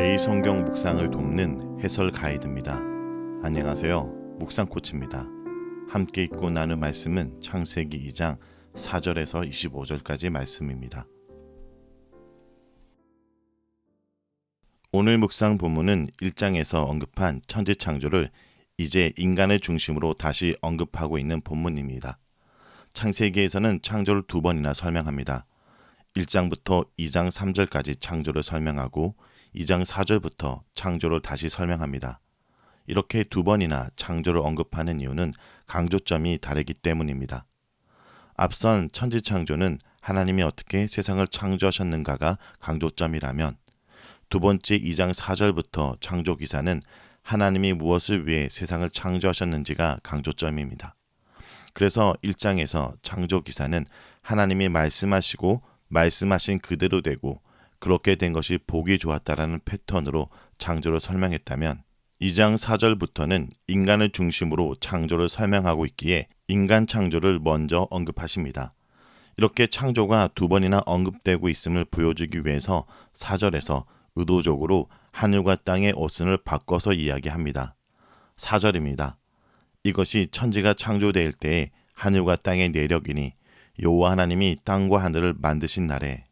매일 성경 묵상을 돕는 해설 가이드입니다. 안녕하세요. 묵상 코치입니다. 함께 읽고 나눌 말씀은 창세기 2장 4절에서 25절까지 말씀입니다. 오늘 묵상 본문은 1장에서 언급한 천지 창조를 이제 인간의 중심으로 다시 언급하고 있는 본문입니다. 창세기에서는 창조를 두 번이나 설명합니다. 1장부터 2장 3절까지 창조를 설명하고 2장 4절부터 창조를 다시 설명합니다. 이렇게 두 번이나 창조를 언급하는 이유는 강조점이 다르기 때문입니다. 앞선 천지창조는 하나님이 어떻게 세상을 창조하셨는가가 강조점이라면 두 번째 2장 4절부터 창조기사는 하나님이 무엇을 위해 세상을 창조하셨는지가 강조점입니다. 그래서 1장에서 창조기사는 하나님이 말씀하시고 말씀하신 그대로 되고 그렇게 된 것이 보기 좋았다라는 패턴으로 창조를 설명했다면 2장 4절부터는 인간을 중심으로 창조를 설명하고 있기에 인간 창조를 먼저 언급하십니다. 이렇게 창조가 두 번이나 언급되고 있음을 보여주기 위해서 4절에서 의도적으로 하늘과 땅의 어순을 바꿔서 이야기합니다. 4절입니다. 이것이 천지가 창조될 때에 하늘과 땅의 내력이니 여호와 하나님이 땅과 하늘을 만드신 날에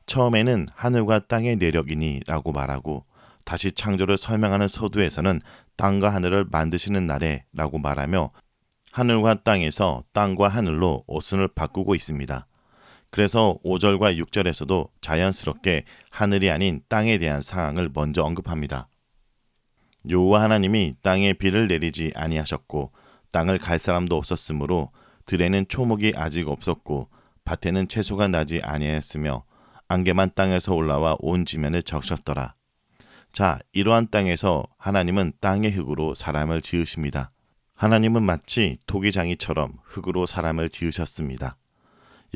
처음에는 하늘과 땅의 내력이니 라고 말하고 다시 창조를 설명하는 서두에서는 땅과 하늘을 만드시는 날에 라고 말하며 하늘과 땅에서 땅과 하늘로 어순을 바꾸고 있습니다. 그래서 5절과 6절에서도 자연스럽게 하늘이 아닌 땅에 대한 상황을 먼저 언급합니다. 여호와 하나님이 땅에 비를 내리지 아니하셨고 땅을 갈 사람도 없었으므로 들에는 초목이 아직 없었고 밭에는 채소가 나지 아니하였으며 안개만 땅에서 올라와 온 지면을 적셨더라. 자, 이러한 땅에서 하나님은 땅의 흙으로 사람을 지으십니다. 하나님은 마치 토기장이처럼 흙으로 사람을 지으셨습니다.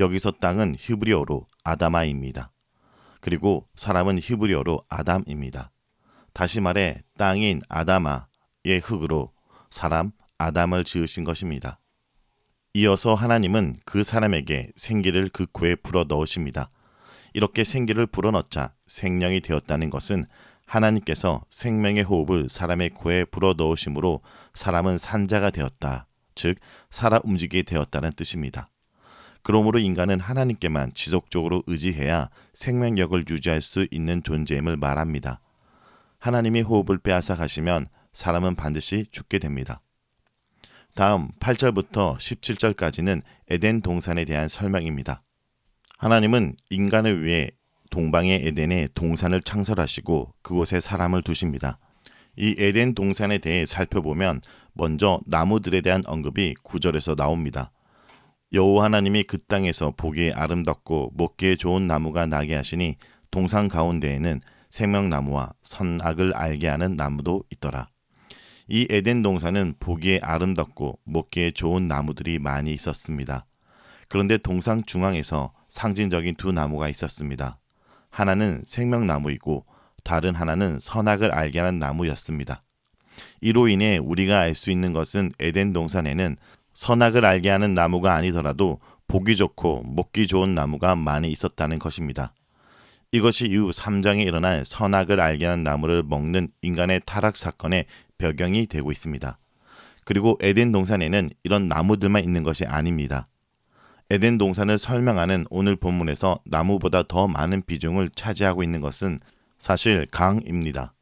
여기서 땅은 히브리어로 아다마입니다. 그리고 사람은 히브리어로 아담입니다. 다시 말해 땅인 아다마의 흙으로 사람 아담을 지으신 것입니다. 이어서 하나님은 그 사람에게 생기를 그 코에 불어 넣으십니다. 이렇게 생기를 불어넣자 생명이 되었다는 것은 하나님께서 생명의 호흡을 사람의 코에 불어 넣으심으로 사람은 산자가 되었다. 즉 살아 움직이게 되었다는 뜻입니다. 그러므로 인간은 하나님께만 지속적으로 의지해야 생명력을 유지할 수 있는 존재임을 말합니다. 하나님이 호흡을 빼앗아 가시면 사람은 반드시 죽게 됩니다. 다음 8절부터 17절까지는 에덴 동산에 대한 설명입니다. 하나님은 인간을 위해 동방의 에덴에 동산을 창설하시고 그곳에 사람을 두십니다. 이 에덴 동산에 대해 살펴보면 먼저 나무들에 대한 언급이 9절에서 나옵니다. 여호와 하나님이 그 땅에서 보기에 아름답고 먹기에 좋은 나무가 나게 하시니 동산 가운데에는 생명나무와 선악을 알게 하는 나무도 있더라. 이 에덴 동산은 보기에 아름답고 먹기에 좋은 나무들이 많이 있었습니다. 그런데 동산 중앙에서 상징적인 두 나무가 있었습니다. 하나는 생명나무이고 다른 하나는 선악을 알게 하는 나무였습니다. 이로 인해 우리가 알 수 있는 것은 에덴 동산에는 선악을 알게 하는 나무가 아니더라도 보기 좋고 먹기 좋은 나무가 많이 있었다는 것입니다. 이것이 이후 3장에 일어난 선악을 알게 하는 나무를 먹는 인간의 타락 사건의 배경이 되고 있습니다. 그리고 에덴 동산에는 이런 나무들만 있는 것이 아닙니다. 에덴 동산을 설명하는 오늘 본문에서 나무보다 더 많은 비중을 차지하고 있는 것은 사실 강입니다.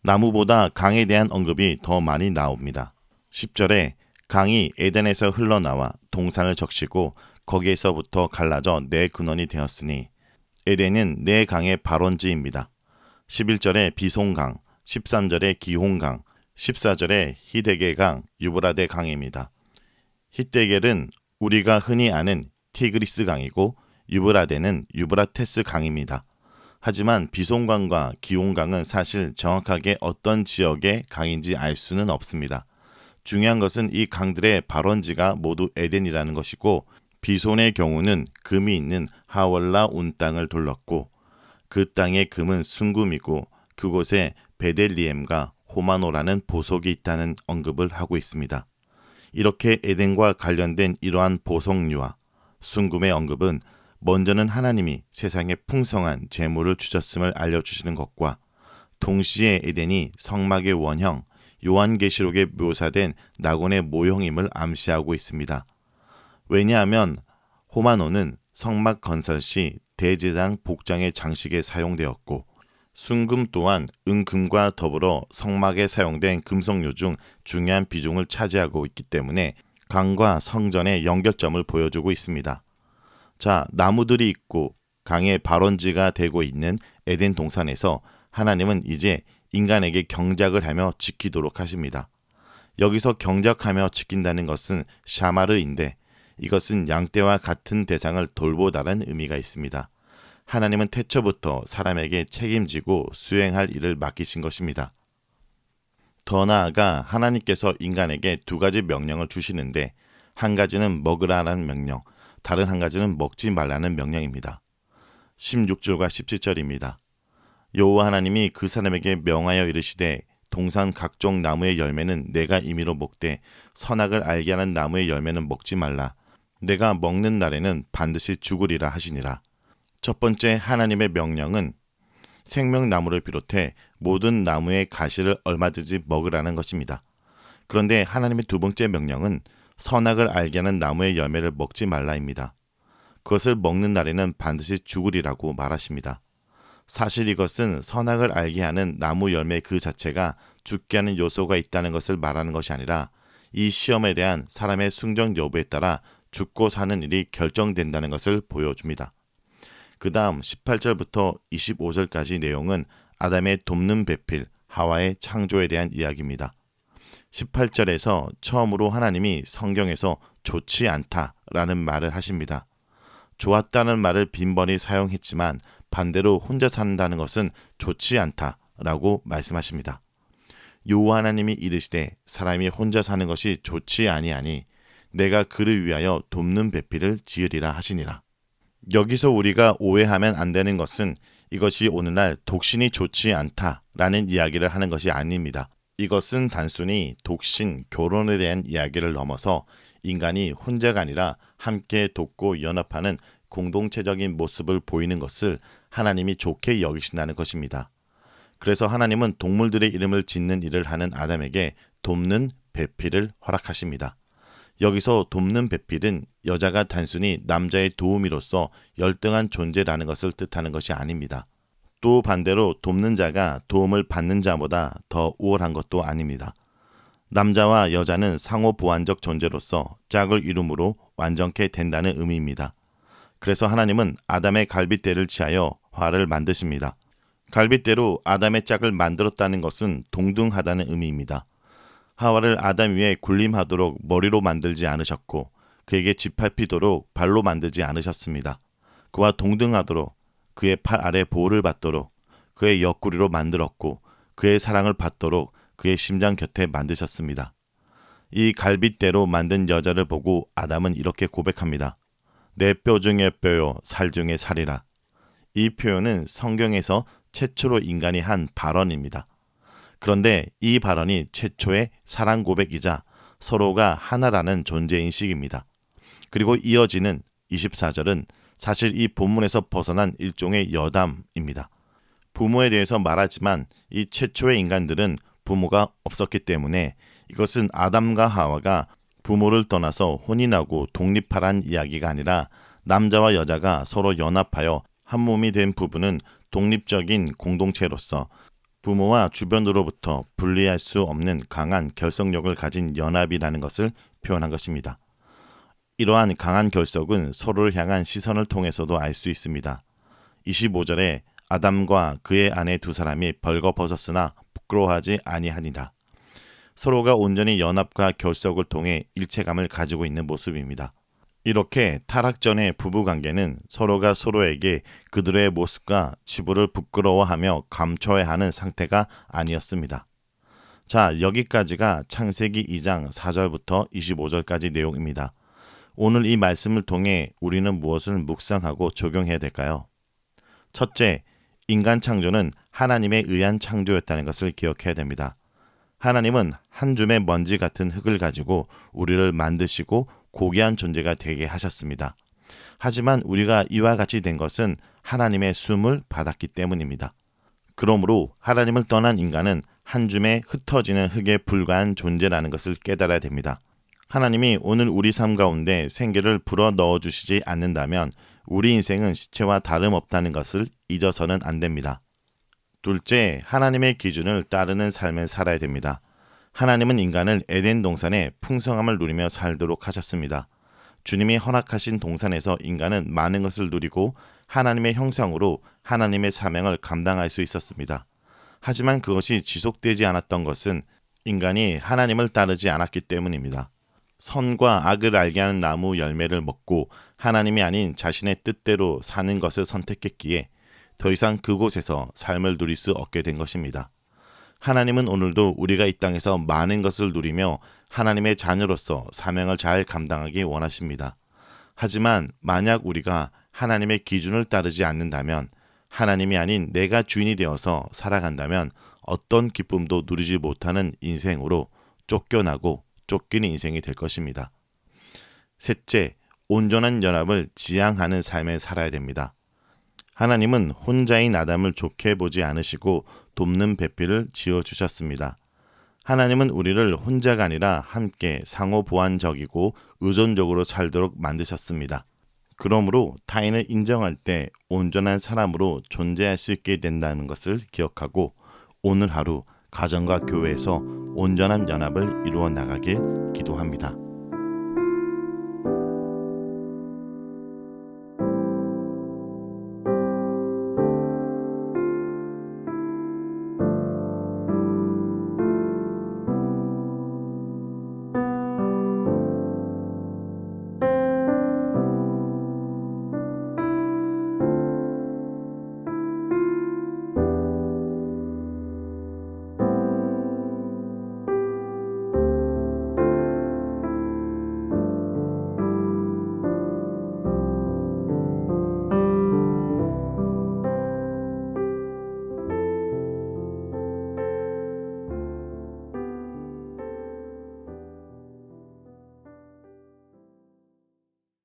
나무보다 강에 대한 언급이 더 많이 나옵니다. 10절에 강이 에덴에서 흘러나와 동산을 적시고 거기에서부터 갈라져 네 근원이 되었으니 에덴은 네 강의 발원지입니다. 11절에 비송강, 13절에 기홍강, 14절에 히데겔강, 유브라데 강입니다. 히데겔은 우리가 흔히 아는 티그리스 강이고 유브라데는 유브라테스 강입니다. 하지만 비송강과 기홍강은 사실 정확하게 어떤 지역의 강인지 알 수는 없습니다. 중요한 것은 이 강들의 발원지가 모두 에덴이라는 것이고 비손의 경우는 금이 있는 하월라 온 땅을 둘렀고 그 땅의 금은 순금이고 그곳에 베델리엠과 호마노라는 보석이 있다는 언급을 하고 있습니다. 이렇게 에덴과 관련된 이러한 보석류와 순금의 언급은 먼저는 하나님이 세상에 풍성한 재물을 주셨음을 알려주시는 것과 동시에 에덴이 성막의 원형, 요한계시록에 묘사된 낙원의 모형임을 암시하고 있습니다. 왜냐하면 호마노는 성막 건설 시 대제사장 복장의 장식에 사용되었고 순금 또한 은금과 더불어 성막에 사용된 금속료 중 중요한 비중을 차지하고 있기 때문에 강과 성전의 연결점을 보여주고 있습니다. 자, 나무들이 있고 강의 발원지가 되고 있는 에덴 동산에서 하나님은 이제 인간에게 경작을 하며 지키도록 하십니다. 여기서 경작하며 지킨다는 것은 샤마르인데 이것은 양떼와 같은 대상을 돌보다는 의미가 있습니다. 하나님은 태초부터 사람에게 책임지고 수행할 일을 맡기신 것입니다. 더 나아가 하나님께서 인간에게 두 가지 명령을 주시는데 한 가지는 먹으라는 명령, 다른 한 가지는 먹지 말라는 명령입니다. 16절과 17절입니다. 여호와 하나님이 그 사람에게 명하여 이르시되 동산 각종 나무의 열매는 내가 임의로 먹되 선악을 알게 하는 나무의 열매는 먹지 말라. 내가 먹는 날에는 반드시 죽으리라 하시니라. 첫 번째 하나님의 명령은 생명나무를 비롯해 모든 나무의 가시를 얼마든지 먹으라는 것입니다. 그런데 하나님의 두 번째 명령은 선악을 알게 하는 나무의 열매를 먹지 말라입니다. 그것을 먹는 날에는 반드시 죽으리라고 말하십니다. 사실 이것은 선악을 알게 하는 나무 열매 그 자체가 죽게 하는 요소가 있다는 것을 말하는 것이 아니라 이 시험에 대한 사람의 순종 여부에 따라 죽고 사는 일이 결정된다는 것을 보여줍니다. 그 다음 18절부터 25절까지 내용은 아담의 돕는 배필, 하와의 창조에 대한 이야기입니다. 18절에서 처음으로 하나님이 성경에서 좋지 않다라는 말을 하십니다. 좋았다는 말을 빈번히 사용했지만 반대로 혼자 산다는 것은 좋지 않다라고 말씀하십니다. 여호와 하나님이 이르시되 사람이 혼자 사는 것이 좋지 아니하니 내가 그를 위하여 돕는 배필을 지으리라 하시니라. 여기서 우리가 오해하면 안 되는 것은 이것이 오늘날 독신이 좋지 않다라는 이야기를 하는 것이 아닙니다. 이것은 단순히 독신, 결혼에 대한 이야기를 넘어서 인간이 혼자가 아니라 함께 돕고 연합하는 공동체적인 모습을 보이는 것을 하나님이 좋게 여기신다는 것입니다. 그래서 하나님은 동물들의 이름을 짓는 일을 하는 아담에게 돕는 배필을 허락하십니다. 여기서 돕는 배필은 여자가 단순히 남자의 도우미로서 열등한 존재라는 것을 뜻하는 것이 아닙니다. 또 반대로 돕는 자가 도움을 받는 자보다 더 우월한 것도 아닙니다. 남자와 여자는 상호 보완적 존재로서 짝을 이룸으로 완전케 된다는 의미입니다. 그래서 하나님은 아담의 갈빗대를 취하여 화를 만드십니다. 갈빗대로 아담의 짝을 만들었다는 것은 동등하다는 의미입니다. 하와를 아담 위에 군림하도록 머리로 만들지 않으셨고 그에게 짓밟히도록 발로 만들지 않으셨습니다. 그와 동등하도록 그의 팔 아래 보호를 받도록 그의 옆구리로 만들었고 그의 사랑을 받도록 그의 심장 곁에 만드셨습니다. 이 갈빗대로 만든 여자를 보고 아담은 이렇게 고백합니다. 내 뼈 중에 뼈요 살 중에 살이라. 이 표현은 성경에서 최초로 인간이 한 발언입니다. 그런데 이 발언이 최초의 사랑 고백이자 서로가 하나라는 존재인식입니다. 그리고 이어지는 24절은 사실 이 본문에서 벗어난 일종의 여담입니다. 부모에 대해서 말하지만 이 최초의 인간들은 부모가 없었기 때문에 이것은 아담과 하와가 부모를 떠나서 혼인하고 독립하란 이야기가 아니라 남자와 여자가 서로 연합하여 한 몸이 된 부부는 독립적인 공동체로서 부모와 주변으로부터 분리할 수 없는 강한 결속력을 가진 연합이라는 것을 표현한 것입니다. 이러한 강한 결속은 서로를 향한 시선을 통해서도 알 수 있습니다. 25절에 아담과 그의 아내 두 사람이 벌거벗었으나 부끄러워하지 아니하니라. 서로가 온전히 연합과 결속을 통해 일체감을 가지고 있는 모습입니다. 이렇게 타락 전의 부부관계는 서로가 서로에게 그들의 모습과 치부를 부끄러워하며 감춰야 하는 상태가 아니었습니다. 자, 여기까지가 창세기 2장 4절부터 25절까지 내용입니다. 오늘 이 말씀을 통해 우리는 무엇을 묵상하고 적용해야 될까요? 첫째, 인간 창조는 하나님에 의한 창조였다는 것을 기억해야 됩니다. 하나님은 한 줌의 먼지 같은 흙을 가지고 우리를 만드시고 고귀한 존재가 되게 하셨습니다. 하지만 우리가 이와 같이 된 것은 하나님의 숨을 받았기 때문입니다. 그러므로 하나님을 떠난 인간은 한 줌에 흩어지는 흙에 불과한 존재라는 것을 깨달아야 됩니다. 하나님이 오늘 우리 삶 가운데 생기를 불어 넣어주시지 않는다면 우리 인생은 시체와 다름없다는 것을 잊어서는 안 됩니다. 둘째, 하나님의 기준을 따르는 삶을 살아야 됩니다. 하나님은 인간을 에덴 동산에 풍성함을 누리며 살도록 하셨습니다. 주님이 허락하신 동산에서 인간은 많은 것을 누리고 하나님의 형상으로 하나님의 사명을 감당할 수 있었습니다. 하지만 그것이 지속되지 않았던 것은 인간이 하나님을 따르지 않았기 때문입니다. 선과 악을 알게 하는 나무 열매를 먹고 하나님이 아닌 자신의 뜻대로 사는 것을 선택했기에 더 이상 그곳에서 삶을 누릴 수 없게 된 것입니다. 하나님은 오늘도 우리가 이 땅에서 많은 것을 누리며 하나님의 자녀로서 사명을 잘 감당하기 원하십니다. 하지만 만약 우리가 하나님의 기준을 따르지 않는다면, 하나님이 아닌 내가 주인이 되어서 살아간다면 어떤 기쁨도 누리지 못하는 인생으로 쫓겨나고 쫓기는 인생이 될 것입니다. 셋째, 온전한 연합을 지향하는 삶을 살아야 됩니다. 하나님은 혼자인 아담을 좋게 보지 않으시고 돕는 배필을 지어주셨습니다. 하나님은 우리를 혼자가 아니라 함께 상호 보완적이고 의존적으로 살도록 만드셨습니다. 그러므로 타인을 인정할 때 온전한 사람으로 존재할 수 있게 된다는 것을 기억하고 오늘 하루 가정과 교회에서 온전한 연합을 이루어 나가길 기도합니다.